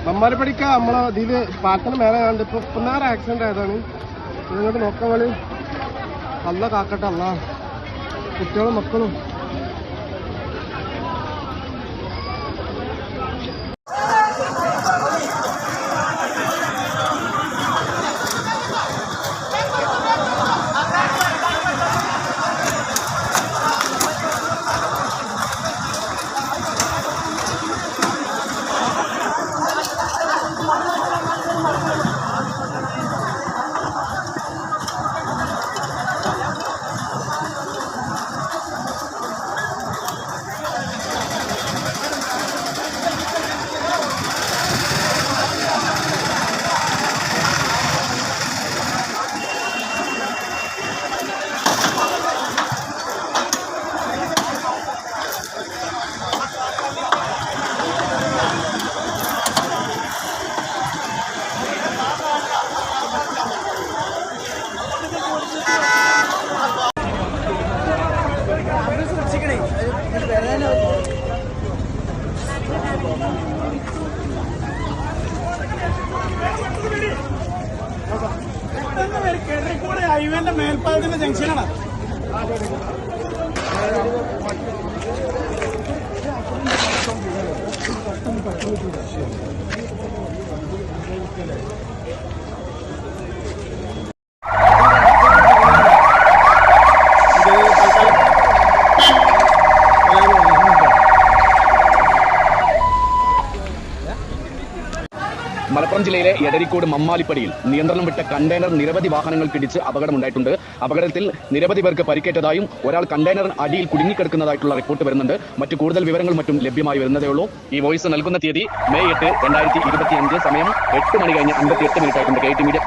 മമ്മാരിപ്പടിക്ക നമ്മളെ ഇതില് പാലത്തിന് മേലെ കണ്ട് ഇപ്പൊ നേരെ ആക്സിഡന്റ് ആയതാണ്. ഇങ്ങോട്ട് നോക്കാൻ വേണ്ടി അല്ല കാക്കട്ടെ, അല്ല കുട്ടികളും മക്കളും. ഹൈവേന്റെ മേൽപ്പാലത്തിന്റെ ജംഗ്ഷനാണ്. മലപ്പുറം ജില്ലയിലെ എടരിക്കോട് മമ്മാലിപ്പടിയിൽ നിയന്ത്രണം വിട്ട കണ്ടെയ്നർ നിരവധി വാഹനങ്ങൾക്കിടിച്ച് അപകടമുണ്ടായിട്ടുണ്ട്. അപകടത്തിൽ നിരവധി പേർക്ക് പരിക്കേറ്റതായും ഒരാൾ കണ്ടെയ്നർ അടിയിൽ കുടുങ്ങിക്കിടക്കുന്നതായിട്ടുള്ള റിപ്പോർട്ട് വരുന്നുണ്ട്. മറ്റു കൂടുതൽ വിവരങ്ങൾ മറ്റും ലഭ്യമായി വരുന്നതേ ഉള്ളൂ. ഈ വോയിസ് നൽകുന്ന തീയതി May 8, 2025, സമയം 8 മണി കഴിഞ്ഞ് 58 മിനിറ്റ് ആയിട്ടുണ്ട്. KT media.